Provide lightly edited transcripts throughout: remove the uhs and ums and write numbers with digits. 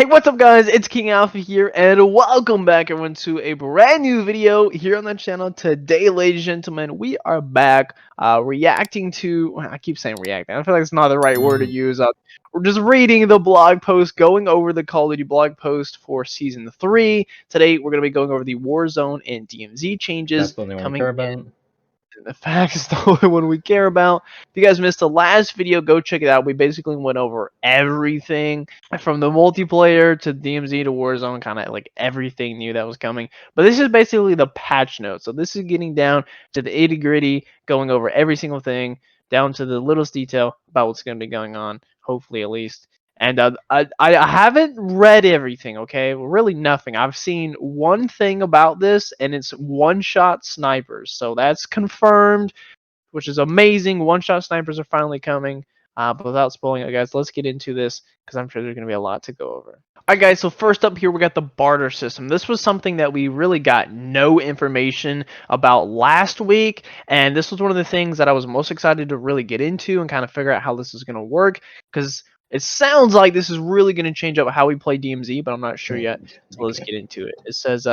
Hey, what's up guys? It's King Alpha here and welcome back everyone to a brand new video here on the channel. Today, ladies and gentlemen, we are back reacting to, well, I keep saying reacting, I feel like it's not the right word to use. We're just reading the blog post, going over the Call of Duty blog post for Season 3. Today, we're going to be going over the Warzone and DMZ changes That's the only one we coming care in. about. The facts is the only one we care about. If you guys missed the last video, go check it out. We basically went over everything from the multiplayer to DMZ to Warzone, kind of like everything new that was coming. But this is basically the patch notes. So this is getting down to the itty gritty, going over every single thing, down to the littlest detail about what's going to be going on, hopefully at least. And I haven't read everything, okay? Really nothing. I've seen one thing about this, and it's one-shot snipers. So that's confirmed, which is amazing. One-shot snipers are finally coming. But without spoiling it, guys, let's get into this, because I'm sure there's going to be a lot to go over. Alright guys, so first up here we got the barter system. This was something that we really got no information about last week, and this was one of the things that I was most excited to really get into and kind of figure out how this is going to work, because it sounds like this is really going to change up how we play DMZ, but I'm not sure yet, so let's get into it. It says,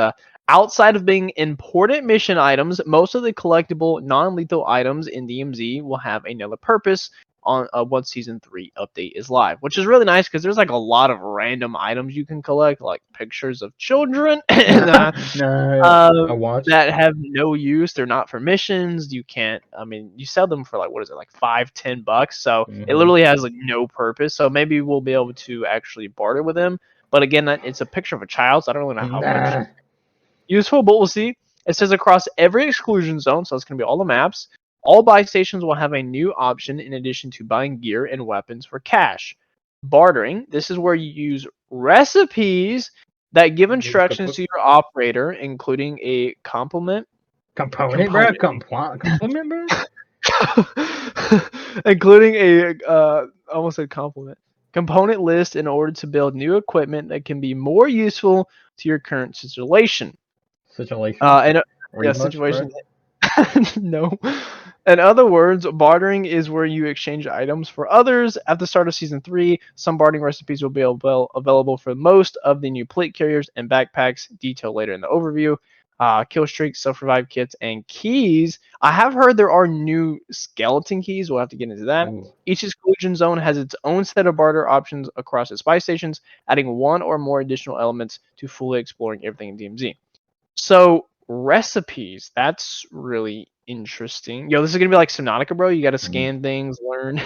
outside of being important mission items, most of the collectible non-lethal items in DMZ will have another purpose on once Season 3 update is live, which is really nice because there's like a lot of random items you can collect, like pictures of children and, I watched. that have no use. They're not for missions. You can't. I mean, you sell them for like, what is it, like $5-10? So it literally has like no purpose. So maybe we'll be able to actually barter with them. But again, it's a picture of a child, so I don't really know how much useful, but we'll see. It says across every exclusion zone, so it's going to be all the maps. All buy stations will have a new option in addition to buying gear and weapons for cash. Bartering, this is where you use recipes that give instructions to your operator, including a Component, component, bro. Compliment, bro. including a almost said compliment component list in order to build new equipment that can be more useful to your current situation. Situation. And yeah, Rebucks, situation. bro. No. In other words, bartering is where you exchange items for others. At the start of Season 3, some bartering recipes will be available for most of the new plate carriers and backpacks, detailed later in the overview. Kill streaks, self-revive kits, and keys. I have heard there are new skeleton keys. We'll have to get into that. Ooh. Each exclusion zone has its own set of barter options across its buy stations, adding one or more additional elements to fully exploring everything in DMZ. So recipes, that's really interesting. Yo, this is gonna be like Subnautica, bro. You gotta scan things, learn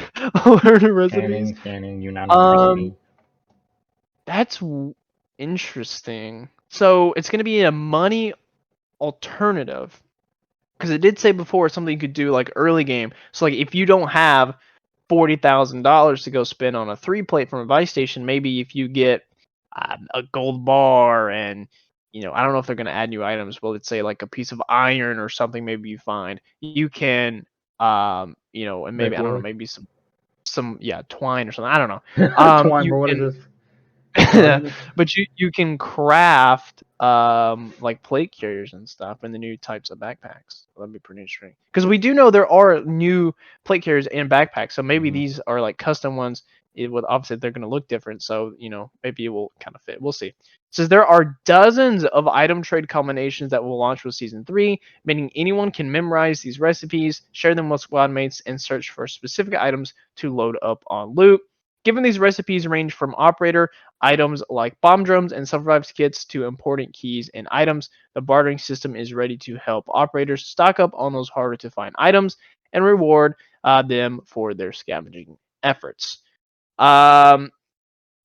learn recipes. Scanning, you're not on the Um, recipe. that's interesting. So it's gonna be a money alternative, because it did say before something you could do like early game. So like if you don't have $40,000 to go spend on a 3 plate from a buy station, maybe if you get a gold bar and, I don't know if they're going to add new items, but let's say like a piece of iron or something, maybe you find you can, and maybe, I don't know, Backwood. maybe some yeah, twine or something, I don't know. Twine, You bro. What is can this? What is but you can craft like plate carriers and stuff and the new types of backpacks. That'd be pretty interesting, because we do know there are new plate carriers and backpacks, so maybe these are like custom ones. It would obviously they're going to look different, so maybe it will kind of fit. We'll see. It says there are dozens of item trade combinations that will launch with Season 3, meaning anyone can memorize these recipes, share them with squad mates, and search for specific items to load up on loot. Given these recipes range from operator items like bomb drums and self-revive kits to important keys and items, the bartering system is ready to help operators stock up on those harder to find items and reward them for their scavenging efforts. Um,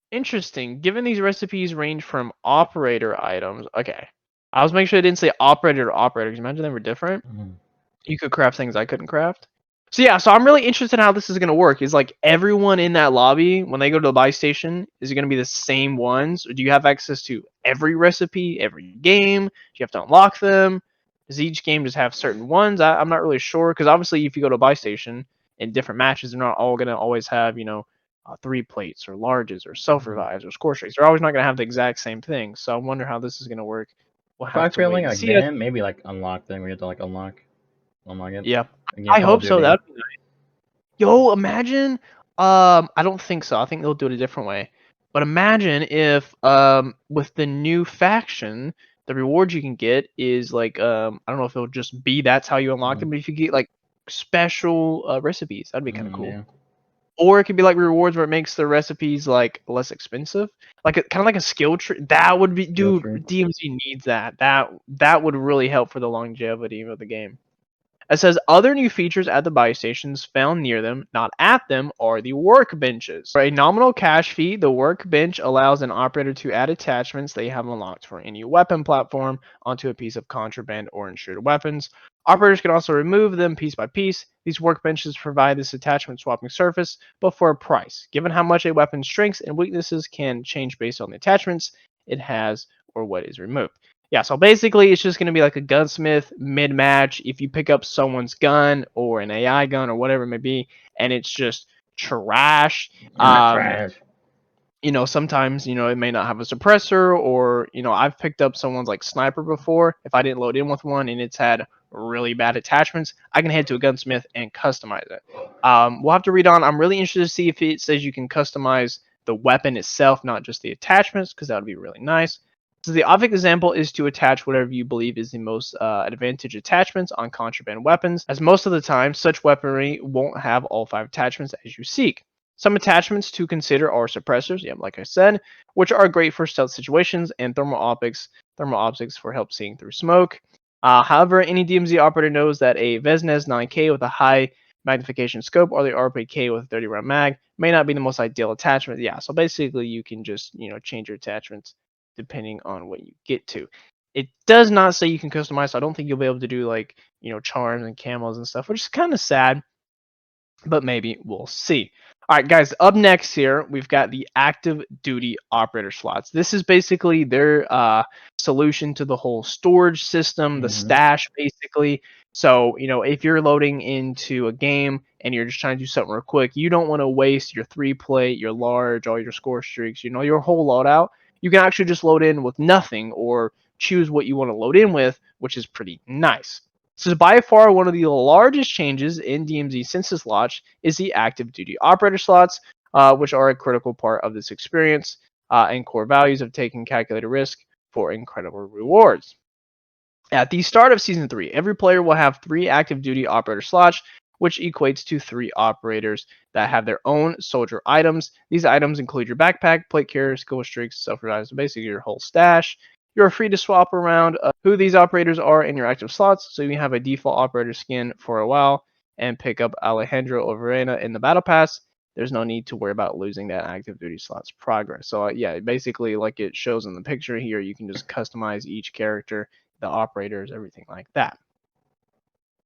Interesting. Given these recipes range from operator items, okay. I was making sure I didn't say operator to operator, because imagine they were different. You could craft things I couldn't craft. So yeah, so I'm really interested in how this is gonna work. Is like everyone in that lobby, when they go to the buy station, is it gonna be the same ones? Or do you have access to every recipe, every game? Do you have to unlock them? Does each game just have certain ones? I'm not really sure, because obviously if you go to a buy station in different matches, they're not all gonna always have 3 plates or larges or self revives or score streaks. They're always not gonna have the exact same thing. So I wonder how this is gonna work. We'll If I have to feel wait like and like see it. them, maybe like unlock them. We have to like unlock it. Yeah, Again, I Call of hope so. Duty. That Yo, imagine. I don't think so. I think they'll do it a different way. But imagine if with the new faction, the rewards you can get is like I don't know if it'll just be that's how you unlock them, but if you get like special recipes, that'd be kind of cool. Yeah. Or it could be like rewards where it makes the recipes like less expensive, like kind of like a skill tree. That would be, Skill dude. tree. DMZ needs that. That would really help for the longevity of the game. It says other new features at the buy stations found near them, not at them, are the workbenches. For a nominal cash fee, the workbench allows an operator to add attachments they have unlocked for any weapon platform onto a piece of contraband or insured weapons. Operators can also remove them piece by piece. These workbenches provide this attachment swapping surface, but for a price. Given how much a weapon's strengths and weaknesses can change based on the attachments it has or what is removed. Yeah, so basically it's just going to be like a gunsmith mid-match. If you pick up someone's gun or an AI gun or whatever it may be, and it's just trash, Trash. sometimes, it may not have a suppressor, or, I've picked up someone's like sniper before. If I didn't load in with one and it's had really bad attachments, I can head to a gunsmith and customize it. We'll have to read on. I'm really interested to see if it says you can customize the weapon itself, not just the attachments, because that would be really nice. So the obvious example is to attach whatever you believe is the most advantage attachments on contraband weapons, as most of the time such weaponry won't have all 5 attachments as you seek. Some attachments to consider are suppressors, like I said, which are great for stealth situations, and thermal optics for help seeing through smoke. However, any DMZ operator knows that a Vesnes 9K with a high magnification scope or the RPK with a 30 round mag may not be the most ideal attachment. Yeah, so basically you can just change your attachments depending on what you get to. It does not say you can customize, so I don't think you'll be able to do like charms and camos and stuff, which is kind of sad, but maybe we'll see. All right, guys, up next here, we've got the active duty operator slots. This is basically their solution to the whole storage system, the stash, basically. So, if you're loading into a game and you're just trying to do something real quick, you don't want to waste your 3-plate, your large, all your score streaks, your whole loadout. You can actually just load in with nothing or choose what you want to load in with, which is pretty nice. So by far one of the largest changes in DMZ since its launch is the active duty operator slots, which are a critical part of this experience and core values of taking calculated risk for incredible rewards. At the start of Season 3, every player will have 3 active duty operator slots, which equates to 3 operators that have their own soldier items. These items include your backpack, plate carrier, skill streaks, self-revives, basically your whole stash. You're free to swap around who these operators are in your active slots, so you have a default operator skin for a while and pick up Alejandro or Verena in the battle pass. There's no need to worry about losing that active duty slot's progress. So yeah, basically like it shows in the picture here, you can just customize each character, the operators, everything like that.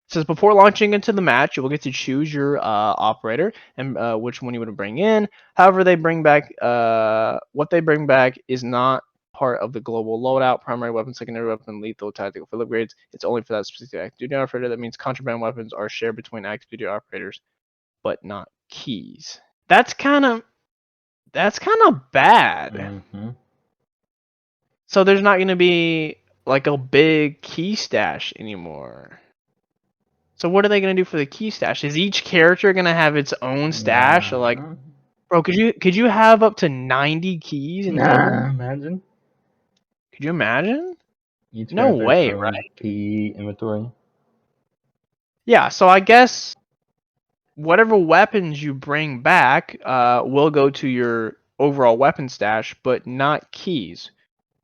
It says before launching into the match, you will get to choose your operator and which one you want to bring in. However, they bring back what they bring back is not part of the global loadout. Primary weapon, secondary weapon, lethal, tactical field upgrades. It's only for that specific active duty operator. That means contraband weapons are shared between active duty operators, but not keys. That's kind of bad. So there's not going to be like a big key stash anymore. So what are they gonna do for the key stash? Is each character gonna have its own stash? Or like, bro, could you have up to 90 keys in total? Imagine. Could you imagine? Each No character has way, their own right? key inventory. Yeah, so I guess whatever weapons you bring back will go to your overall weapon stash, but not keys,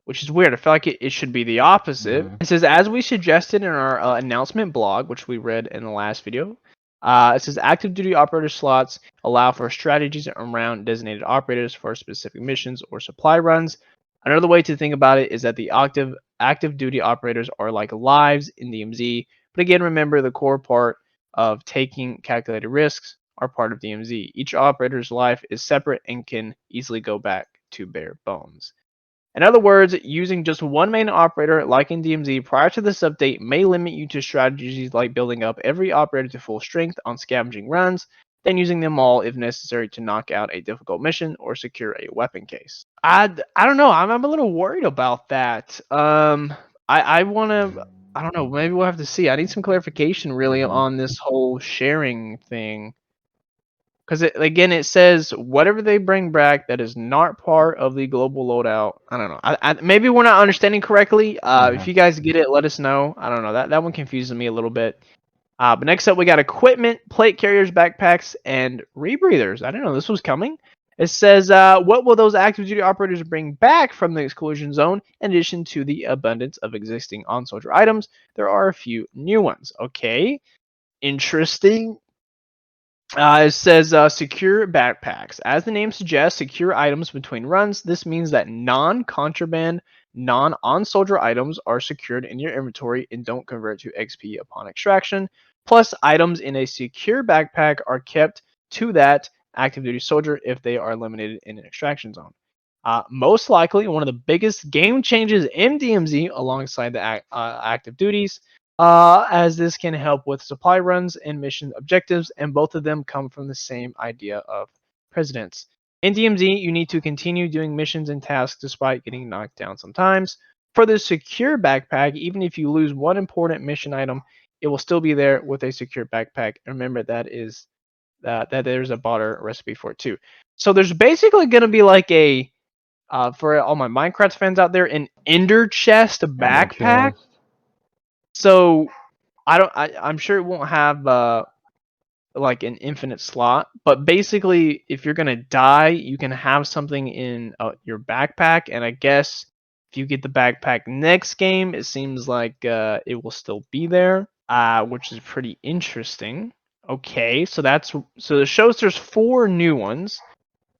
which is weird. I feel like it should be the opposite. It says, as we suggested in our announcement blog, which we read in the last video, it says active duty operator slots allow for strategies around designated operators for specific missions or supply runs. Another way to think about it is that the active duty operators are like lives in DMZ, but again, remember the core part of taking calculated risks are part of DMZ. Each operator's life is separate and can easily go back to bare bones. In other words, using just one main operator like in DMZ prior to this update may limit you to strategies like building up every operator to full strength on scavenging runs, then using them all if necessary to knock out a difficult mission or secure a weapon case. I don't know. I'm a little worried about that. I want to. I don't know. Maybe we'll have to see. I need some clarification really on this whole sharing thing. Because again, it says whatever they bring back that is not part of the global loadout. I don't know. Maybe we're not understanding correctly. If you guys get it, let us know. I don't know. That one confuses me a little bit. But next up, we got equipment, plate carriers, backpacks, and rebreathers. I didn't know this was coming. It says, what will those active duty operators bring back from the exclusion zone in addition to the abundance of existing on-soldier items? There are a few new ones. Okay, interesting. It says secure backpacks. As the name suggests, secure items between runs. This means that non-contraband, non-on-soldier items are secured in your inventory and don't convert to XP upon extraction. Plus, items in a secure backpack are kept to that active duty soldier if they are eliminated in an extraction zone. Most likely, one of the biggest game changes in DMZ alongside the active duties, as this can help with supply runs and mission objectives, and both of them come from the same idea of precedence. In DMZ, you need to continue doing missions and tasks despite getting knocked down sometimes. For the secure backpack, even if you lose one important mission item, it will still be there with a secure backpack. Remember that there's a barter recipe for it too. So there's basically going to be like a for all my Minecraft fans out there, an Ender chest backpack. So I'm sure it won't have like an infinite slot, but basically, if you're gonna die, you can have something in your backpack, and I guess if you get the backpack next game, it seems like it will still be there, which is pretty interesting. Okay, so it shows there's 4 new ones.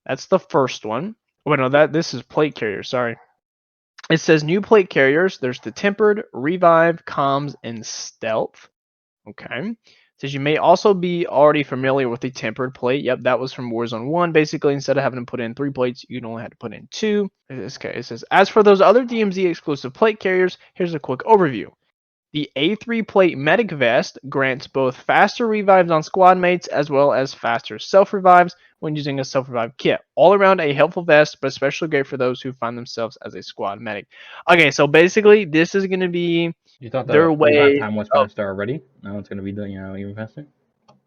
That's the first one. Oh, wait, no, this is plate carrier. Sorry. It says new plate carriers. There's the tempered, revive, comms, and stealth. Okay. It says you may also be already familiar with the tempered plate. Yep, that was from Warzone 1. Basically, instead of having to put in 3 plates, you only had to put in 2. Okay, it says, as for those other DMZ exclusive plate carriers, here's a quick overview. The A3 plate medic vest grants both faster revives on squad mates as well as faster self-revives when using a self-revive kit. All around a helpful vest, but especially great for those who find themselves as a squad medic. Okay, so basically this is going to be You thought their the revive way time was of, faster already? Now it's gonna be even faster.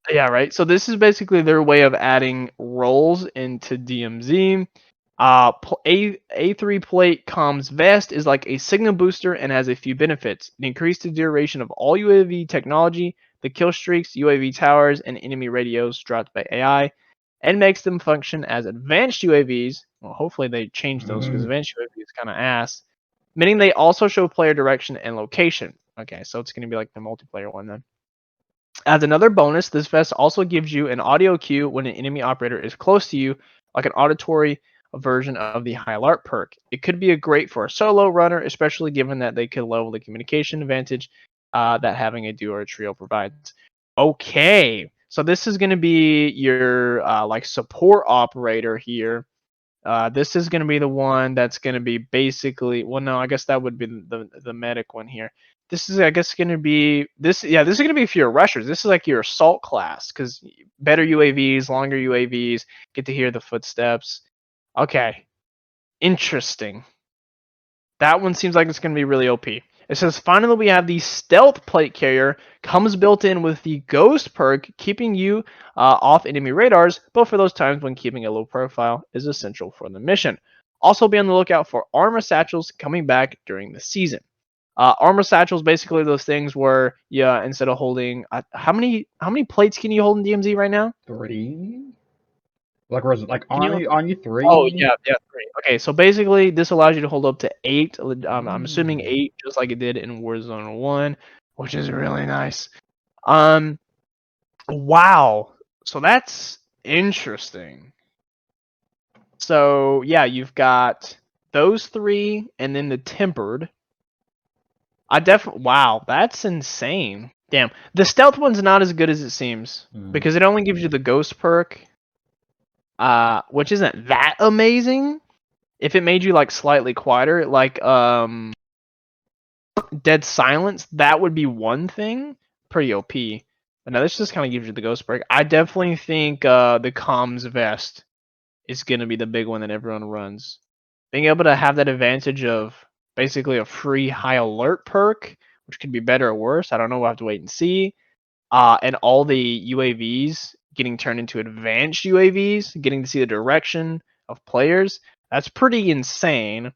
yeah, right. So this is basically their way of adding roles into DMZ. A3 plate comms vest is like a signal booster and has a few benefits. It increases the duration of all UAV technology, the kill streaks, UAV towers, and enemy radios dropped by AI, and makes them function as advanced UAVs. Well, hopefully they change those because advanced UAV is kind of ass. Meaning they also show player direction and location. Okay, so it's going to be like the multiplayer one then. As another bonus, this vest also gives you an audio cue when an enemy operator is close to you, like an auditory version of the high alert perk. It could be a great for a solo runner, especially given that they could level the communication advantage that having a duo or a trio provides. Okay, so this is going to be your like support operator here. This is going to be the one that's going to be basically, well, no, I guess that would be the medic one here. This is, I guess, going to be this. Yeah, this is going to be for your rushers. This is like your assault class because better UAVs, longer UAVs, get to hear the footsteps. Okay, interesting. That one seems like it's going to be really OP. It says, finally, we have the Stealth Plate Carrier. Comes built in with the Ghost perk, keeping you off enemy radars, but for those times when keeping a low profile is essential for the mission. Also, be on the lookout for armor satchels coming back during the season. Armor satchels, basically those things where, yeah, instead of holding, how many plates can you hold in DMZ right now? 3. Like Can you? on you 3. Oh yeah, 3. Okay, so basically this allows you to hold up to 8. I'm assuming 8, just like it did in Warzone 1, which is really nice. Wow. So that's interesting. So yeah, you've got those 3, and then the tempered. Wow, that's insane. Damn, the stealth one's not as good as it seems because it only gives you the ghost perk, which isn't that amazing. If it made you like slightly quieter, like dead silence, that would be one thing. Pretty OP. But now this just kind of gives you the ghost break. I definitely think the comms vest is gonna be the big one that everyone runs. Being able to have that advantage of basically a free high alert perk, which could be better or worse. I don't know. We'll have to wait and see. And all the UAVs getting turned into advanced UAVs, getting to see the direction of players. That's pretty insane.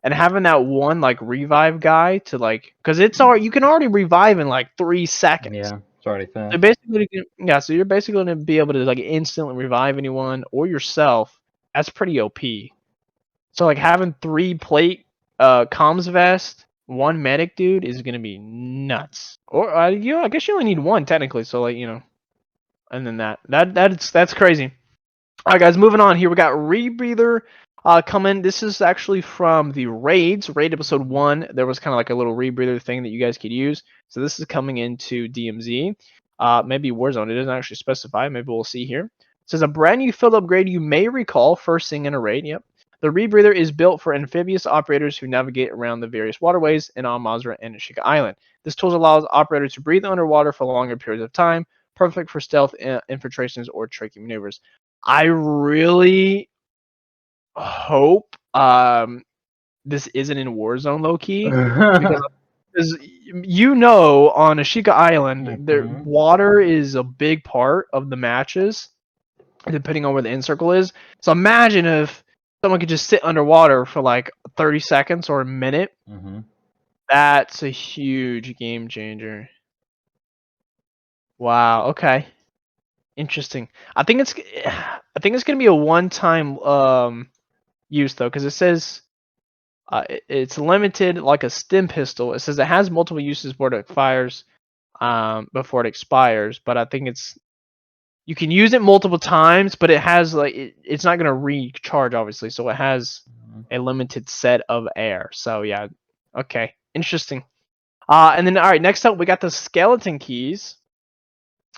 And having that one like revive guy to like, because it's all you can already revive in like 3 seconds. Yeah, it's already So fast. basically, yeah. So you're basically going to be able to like instantly revive anyone or yourself. That's pretty OP. So like having 3 plate comms vest, 1 medic dude is gonna be nuts. Or I guess you only need 1 technically. So like and then that's crazy. All right, guys, moving on here. We got Rebreather coming. This is actually from the raids, raid episode 1. There was kind of like a little rebreather thing that you guys could use. So this is coming into DMZ. Maybe Warzone. It doesn't actually specify. Maybe we'll see here. It says a brand new field upgrade you may recall first seeing in a raid. Yep. The rebreather is built for amphibious operators who navigate around the various waterways in Al Mazrah and Ashika Island. This tool allows operators to breathe underwater for longer periods of time, perfect for stealth infiltrations or tricky maneuvers. I really hope this isn't in Warzone low key because on Ashika Island, there Mhm. water is a big part of the matches, depending on where the end circle is. So imagine if someone could just sit underwater for like 30 seconds or a minute. Mhm. That's a huge game changer. Wow. Okay. Interesting. I think it's gonna be a one-time use though, because it says it's limited like a stim pistol. It says it has multiple uses before it fires, before it expires. But I think you can use it multiple times, but it has like it's not gonna recharge obviously. So it has Mhm. a limited set of air. So yeah, okay, interesting. And then all right, next up we got the skeleton keys.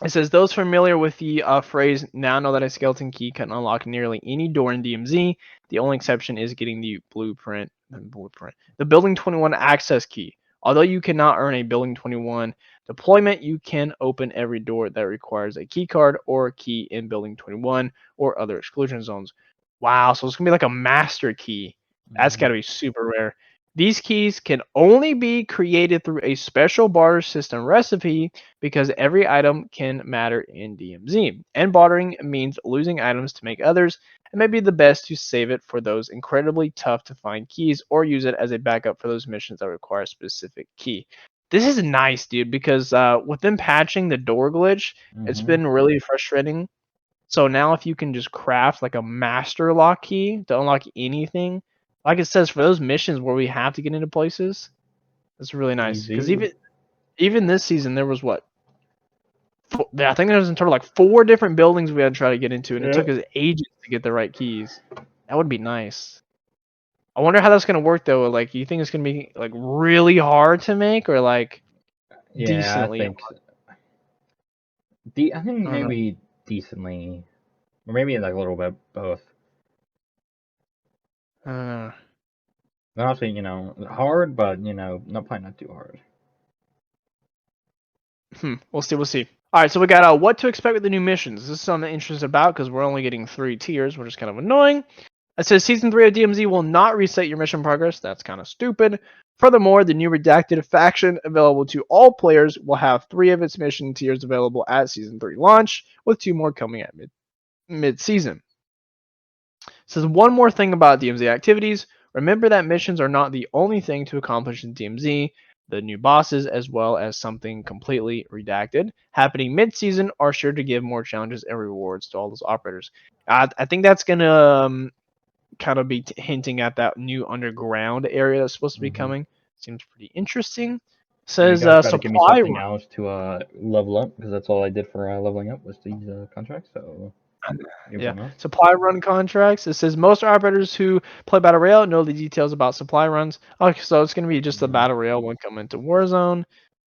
It says those familiar with the phrase now know that a skeleton key can unlock nearly any door in DMZ. The only exception is getting the the Building 21 access key. Although you cannot earn a Building 21 deployment, you can open every door that requires a key card or key in Building 21 or other exclusion zones. Wow, so it's gonna be like a master key. That's Mhm. gotta be super rare. These keys can only be created through a special barter system recipe because every item can matter in DMZ. And bartering means losing items to make others, and may be the best to save it for those incredibly tough to find keys or use it as a backup for those missions that require a specific key. This is nice, dude, because with them patching the door glitch, it's Mhm. been really frustrating. So now if you can just craft like a master lock key to unlock anything, like it says for those missions where we have to get into places, that's really nice. Because Easy. even this season there was what I think there was in total like 4 different buildings we had to try to get into, and it Yeah. took us ages to get the right keys. That would be nice. I wonder how that's gonna work though. Like, you think it's gonna be like really hard to make or like Yeah, I decently think. hard? I think I don't know. maybe decently, or maybe like a little bit both. Uh, Not honestly, hard, but not probably not too hard. We'll see. We'll see. All right, so we got what to expect with the new missions. This is something I'm interested about because we're only getting 3 tiers, which is kind of annoying. It says Season 3 of DMZ will not reset your mission progress. That's kind of stupid. Furthermore, the new redacted faction available to all players will have 3 of its mission tiers available at Season 3 launch, with 2 more coming at mid-season. It says one more thing about DMZ activities. Remember that missions are not the only thing to accomplish in DMZ. The new bosses, as well as something completely redacted, happening mid-season, are sure to give more challenges and rewards to all those operators. I think that's going to kind of be hinting at that new underground area that's supposed to be Hmm. coming. Seems pretty interesting. And you Says guys got to give me supply something run. else to level up because that's all I did for leveling up was these contracts. So give me Yeah, something else. supply run contracts. It says most operators who play Battle Royale know the details about supply runs. Okay, so it's gonna be just the Hmm. Battle Royale one coming to Warzone.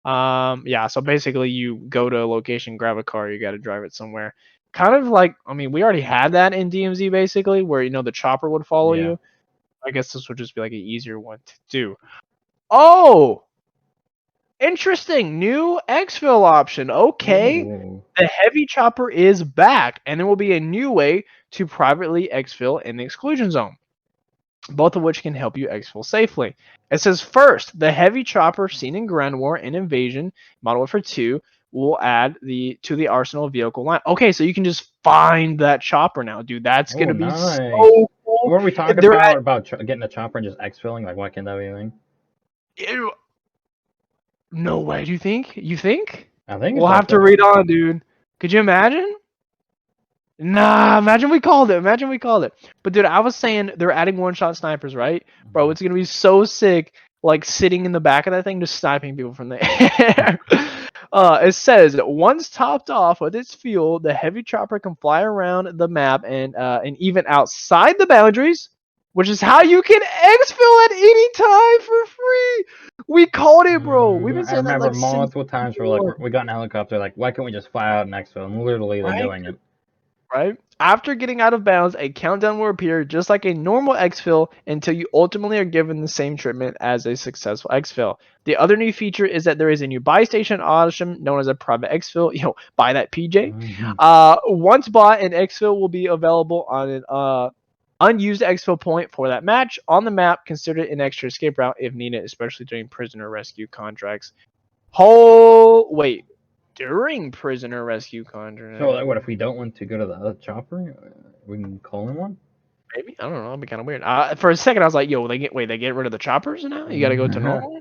Yeah, so basically you go to a location, grab a car, you got to drive it somewhere. Kind of like, I mean, we already had that in DMZ basically, where the chopper would follow Yeah. you. I guess this would just be like an easier one to do. Oh, interesting. New exfil option. Okay. Ooh. The heavy chopper is back, and there will be a new way to privately exfil in the exclusion zone, both of which can help you exfil safely. It says first, the heavy chopper seen in Ground War and Invasion, Modern Warfare 2, will add to the arsenal vehicle line. Okay, so you can just find that chopper now, dude. That's Oh, gonna be nice. so cool. Were we talking They're at, about getting a chopper and just exfilling? Like, why can't that be a thing? ew, no way. Do you think? You think? I think it's We'll have to possible. read on, dude. Could you imagine? Nah, imagine we called it. Imagine we called it. But dude, I was saying they're adding one-shot snipers, right? Bro, it's gonna be so sick, like sitting in the back of that thing, just sniping people from the air. It says once topped off with its fuel, the heavy chopper can fly around the map and even outside the boundaries, which is how you can exfil at any time for free. We called it, bro. We've been I saying that remember like since multiple times where like Q1, we got an helicopter. Like, why can't we just fly out and exfil? And literally, they're right? doing it. Right? After getting out of bounds, a countdown will appear just like a normal exfil until you ultimately are given the same treatment as a successful exfil. The other new feature is that there is a new buy station option known as a private exfil. Buy that PJ. Once bought, an exfil will be available on an unused exfil point for that match on the map. Consider it an extra escape route if needed, especially during prisoner rescue contracts. Wait, during prisoner rescue contract. So, like, what if we don't want to go to the other chopper? We can call in one. Maybe, I don't know. That'd be kind of weird. For a second, I was like, "Yo, they get rid of the choppers now? You got to go to normal."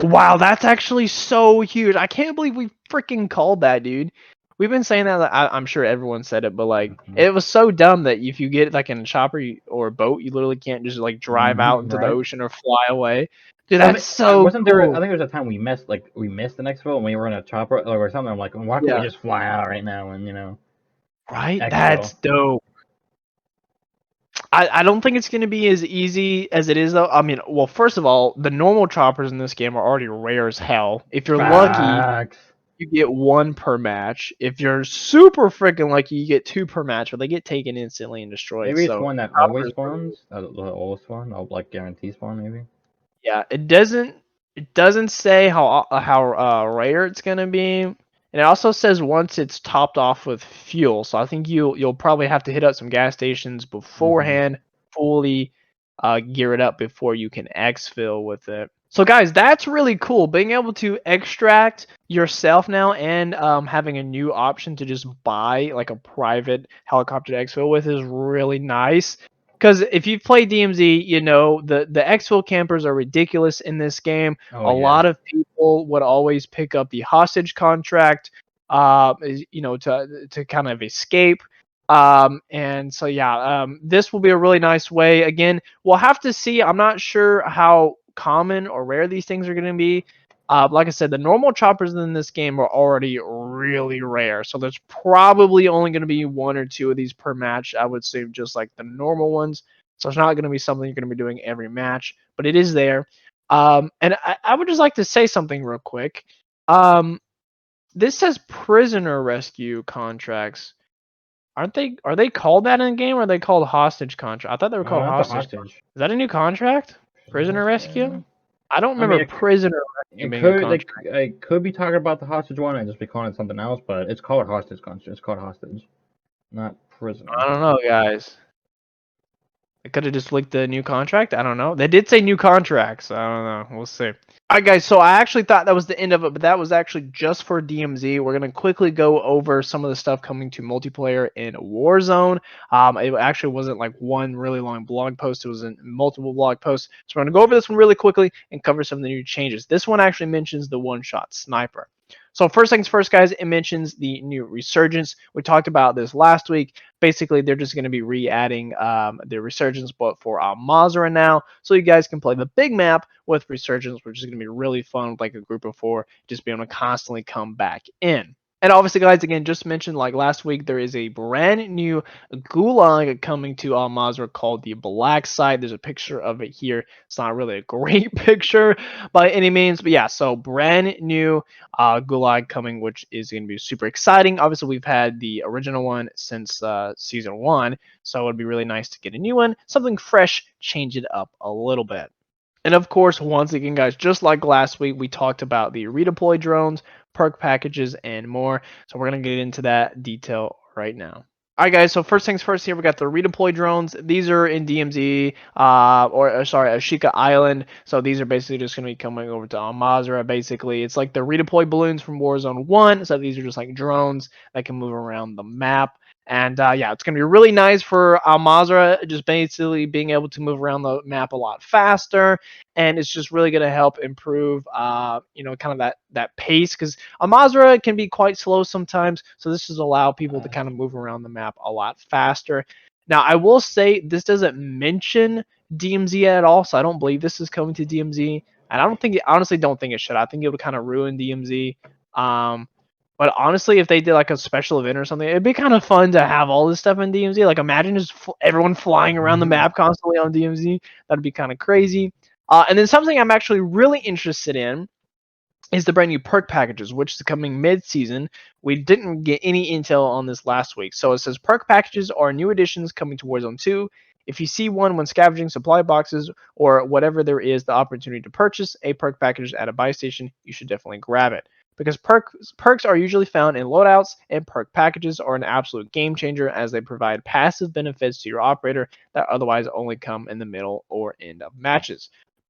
Wow, that's actually so huge. I can't believe we freaking called that, dude. We've been saying that. Like, I'm sure everyone said it, but like, it was so dumb that if you get like in a chopper or a boat, you literally can't just like drive out into the Right. ocean or fly away. Dude, I that's mean, so wasn't there? I cool. think there was a time we missed an exfil and we were in a chopper or something. I'm like, why can't we Yeah, just fly out right now and right. exfil? That's dope. I don't think it's going to be as easy as it is, though. I mean, well, first of all, the normal choppers in this game are already rare as hell. If you're lucky, Facts. you get one per match. If you're super freaking lucky, you get two per match, but they get taken instantly and destroyed. Maybe it's So, one that always choppers, spawns. The always spawn. I'll like guarantee spawn maybe. yeah, it doesn't say how rare it's going to be. And it also says once it's topped off with fuel. So I think you'll probably have to hit up some gas stations beforehand, fully gear it up before you can exfil with it. So guys, that's really cool. Being able to extract yourself now and having a new option to just buy like a private helicopter to exfil with is really nice. Because if you've played DMZ, you know the exfil campers are ridiculous in this game. Oh A yeah. lot of people would always pick up the hostage contract, to kind of escape. And so yeah, this will be a really nice way. Again, we'll have to see. I'm not sure how common or rare these things are going to be. Like I said, the normal choppers in this game are already really rare, so there's probably only going to be one or two of these per match. I would say just like the normal ones. So it's not going to be something you're going to be doing every match, but it is there. And I would just like to say something real quick. Um, this says prisoner rescue contracts. Aren't they? Are they called that in the game, or are they called hostage contract? I thought they were called Not the hostage. hostage. Is that a new contract? Prisoner Prisoner rescue. rescue? I don't I mean, remember prisoner rescue it being a could contract. they could be talking about the hostage one and just be calling it something else, but it's called hostage contract. It's called hostage, not prisoner. I don't know, guys. They could have just leaked the new contract. I don't know. They did say new contracts. I don't know. We'll see. All right, guys. So I actually thought that was the end of it, but that was actually just for DMZ. We're gonna quickly go over some of the stuff coming to multiplayer in Warzone. It actually wasn't like one really long blog post. It was in multiple blog posts. So we're gonna go over this one really quickly and cover some of the new changes. This one actually mentions the one-shot sniper. So first things first, guys, it mentions the new resurgence. We talked about this last week. Basically, they're just going to be re-adding the resurgence, but for Al-Mazrah now, so you guys can play the big map with resurgence, which is going to be really fun with like a group of 4, just be able to constantly come back in. And obviously, guys, again, just mentioned like last week, there is a brand new gulag coming to Al-Mazrah called the Black Site. There's a picture of it here. It's not really a great picture by any means, but yeah, so brand new gulag coming, which is going to be super exciting. Obviously, we've had the original one since season 1, so it would be really nice to get a new one, something fresh, change it up a little bit. And of course, once again, guys, just like last week, we talked about the redeploy drones, perk packages, and more. So we're going to get into that detail right now. Alright guys, so first things first here, we got the redeploy drones. These are in DMZ, sorry, Ashika Island. So these are basically just going to be coming over to Al Mazrah, basically. It's like the redeploy balloons from Warzone 1. So these are just like drones that can move around the map. And yeah, it's going to be really nice for Al Mazrah, just basically being able to move around the map a lot faster. And it's just really going to help improve, kind of that pace, because Amazra can be quite slow sometimes, so this just allow people to kind of move around the map a lot faster. Now, I will say this doesn't mention DMZ at all, so I don't believe this is coming to DMZ, and honestly don't think it should. I think it would kind of ruin DMZ. Um, but honestly, if they did like a special event or something, it'd be kind of fun to have all this stuff in DMZ. Like, imagine just everyone flying around the map constantly on DMZ. That'd be kind of crazy. And then something I'm actually really interested in is the brand new perk packages, which is coming mid-season. We didn't get any intel on this last week. So it says perk packages are new additions coming to Warzone 2. If you see one when scavenging supply boxes or whatever there is the opportunity to purchase a perk package at a buy station, you should definitely grab it. Because perks are usually found in loadouts, and perk packages are an absolute game changer as they provide passive benefits to your operator that otherwise only come in the middle or end of matches.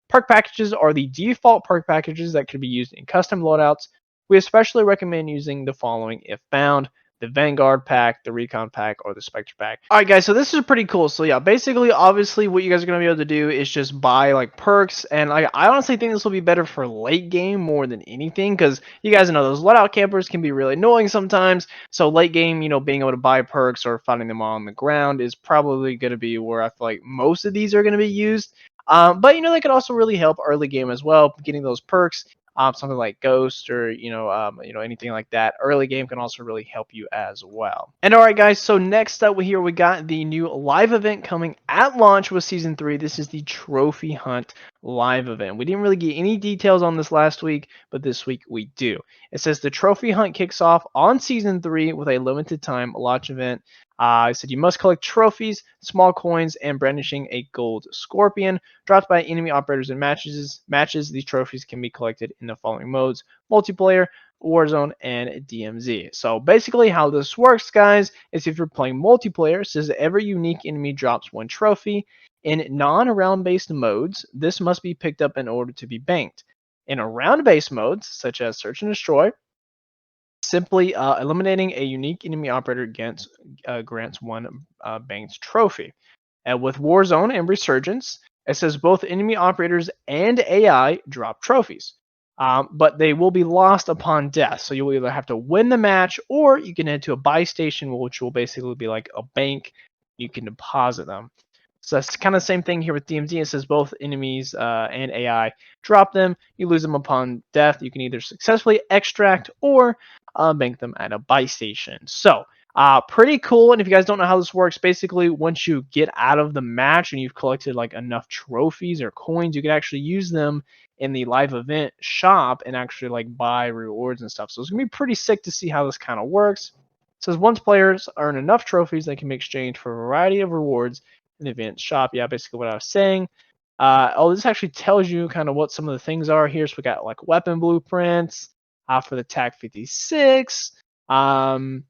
Perk packages are the default perk packages that can be used in custom loadouts. We especially recommend using the following if found: the Vanguard pack, the Recon pack, or the Spectre pack. Alright guys, so this is pretty cool. So yeah, basically, obviously, what you guys are going to be able to do is just buy like perks, and I honestly think this will be better for late game more than anything, because you guys know those loadout campers can be really annoying sometimes. So late game, being able to buy perks or finding them on the ground is probably going to be where I feel like most of these are going to be used. But they could also really help early game as well, getting those perks. Something like Ghost or anything like that. Early game can also really help you as well. And all right, guys. So next up here we got the new live event coming at launch with Season 3. This is the Trophy Hunt live event. We didn't really get any details on this last week, but this week we do. It says the Trophy Hunt kicks off on Season 3 with a limited time launch event. I said you must collect trophies, small coins, and brandishing a gold scorpion dropped by enemy operators in matches. These trophies can be collected in the following modes: multiplayer, Warzone, and DMZ. So basically how this works, guys, is if you're playing multiplayer, it says every unique enemy drops one trophy. In non-round based modes, this must be picked up in order to be banked. In round based modes, such as search and destroy, simply eliminating a unique enemy operator grants one banked trophy. And with Warzone and Resurgence, it says both enemy operators and AI drop trophies, but they will be lost upon death. So you'll either have to win the match, or you can head to a buy station, which will basically be like a bank. You can deposit them. So that's kind of the same thing here with DMZ. It says both enemies and AI drop them. You lose them upon death. You can either successfully extract or bank them at a buy station. So pretty cool. And if you guys don't know how this works, basically once you get out of the match and you've collected like enough trophies or coins, you can actually use them in the live event shop and actually like buy rewards and stuff. So it's gonna be pretty sick to see how this kind of works. It says once players earn enough trophies, they can be exchanged for a variety of rewards in the event shop. Yeah, basically what I was saying. This actually tells you kind of what some of the things are here. So we got like weapon blueprints for the TAC 56. Where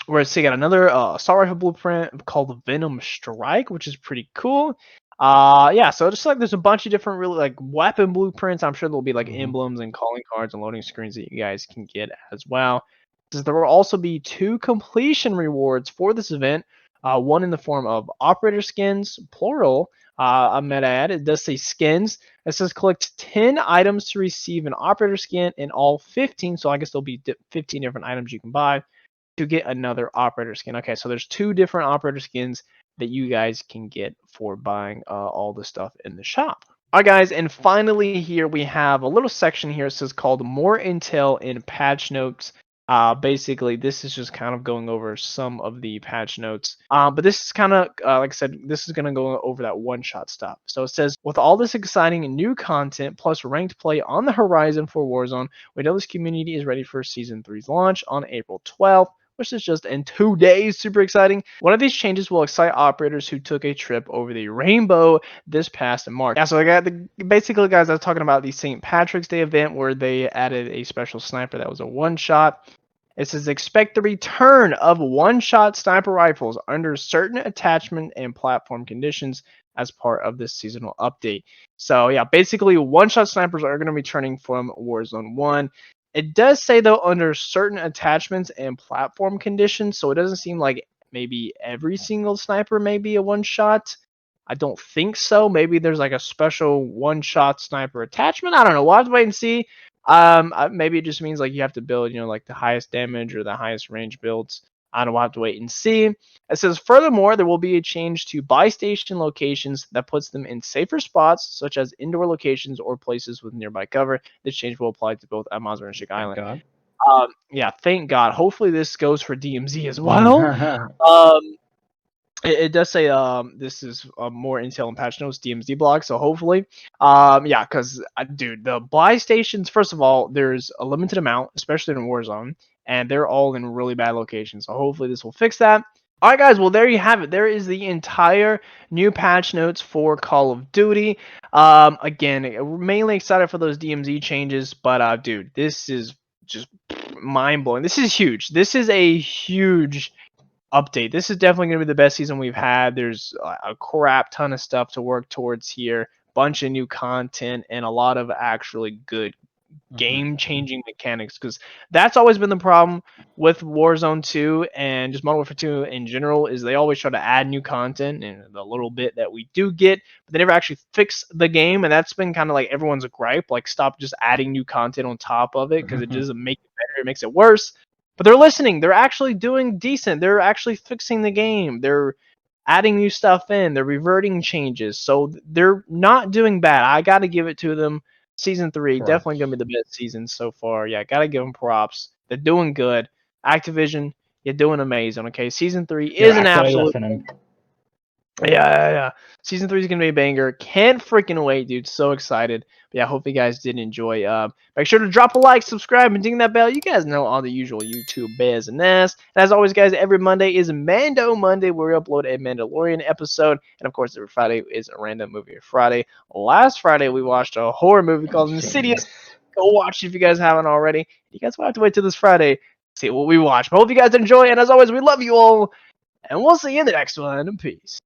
you got another assault rifle blueprint called the Venom Strike, which is pretty cool. Yeah, so just like there's a bunch of different really like weapon blueprints. I'm sure there'll be like emblems and calling cards and loading screens that you guys can get as well. There will also be 2 completion rewards for this event. One in the form of operator skins, plural. A meta ad. It does say skins. It says collect 10 items to receive an operator skin in all 15. So I guess there'll be 15 different items you can buy to get another operator skin. Okay, so there's 2 different operator skins that you guys can get for buying all the stuff in the shop. Alright guys, and finally here we have a little section here. It says called More Intel in Patch Notes. Basically, this is just kind of going over some of the patch notes. But this is kind of, like I said, this is going to go over that one-shot stuff. So it says, with all this exciting new content plus ranked play on the horizon for Warzone, we know this community is ready for Season 3's launch on April 12th. Which is just in 2 days. Super exciting. One of these changes will excite operators who took a trip over the rainbow this past March. Yeah, so I got basically, guys, I was talking about the St. Patrick's Day event where they added a special sniper that was a one-shot. It says expect the return of one-shot sniper rifles under certain attachment and platform conditions as part of this seasonal update. So yeah, basically one-shot snipers are going to be returning from Warzone 1. It does say though under certain attachments and platform conditions, so it doesn't seem like maybe every single sniper may be a one-shot. I don't think so. Maybe there's like a special one-shot sniper attachment. I don't know. We'll have to wait and see. Maybe it just means like you have to build, like the highest damage or the highest range builds. I don't know. We'll have to wait and see. It says, furthermore, there will be a change to buy station locations that puts them in safer spots, such as indoor locations or places with nearby cover. This change will apply to both Amazon and Chick Island. God. Yeah, thank God. Hopefully this goes for DMZ as well. It does say this is more intel and patch notes DMZ blog, so hopefully yeah, because dude, the buy stations, first of all, there's a limited amount, especially in Warzone, and they're all in really bad locations, so hopefully this will fix that. All right, guys, well, there you have it. There is the entire new patch notes for Call of Duty. Again, mainly excited for those DMZ changes, but dude, this is just mind-blowing. This is huge. This is a huge update. This is definitely going to be the best season we've had. There's a crap ton of stuff to work towards here, bunch of new content, and a lot of actually good game-changing mechanics, because that's always been the problem with Warzone 2 and just Modern Warfare 2 in general, is they always try to add new content, and the little bit that we do get, but they never actually fix the game, and that's been kind of like everyone's gripe, like stop just adding new content on top of it, because it doesn't make it better, it makes it worse. But they're listening. They're actually doing decent. They're actually fixing the game. They're adding new stuff in. They're reverting changes. So they're not doing bad. I got to give it to them. Season 3, definitely going to be the best season so far. Yeah, got to give them props. They're doing good. Activision, you're doing amazing. Okay, Season 3 is an absolute... Listening. Yeah. Season 3 is going to be a banger. Can't freaking wait, dude. So excited. But yeah, hope you guys did enjoy. Make sure to drop a like, subscribe, and ding that bell. You guys know all the usual YouTube biz and this. And as always, guys, every Monday is Mando Monday, where we upload a Mandalorian episode. And of course, every Friday is a random movie Friday. Last Friday, we watched a horror movie called Insidious. Go watch it if you guys haven't already. You guys will have to wait till this Friday to see what we watch. But hope you guys enjoy. And as always, we love you all. And we'll see you in the next one. Peace.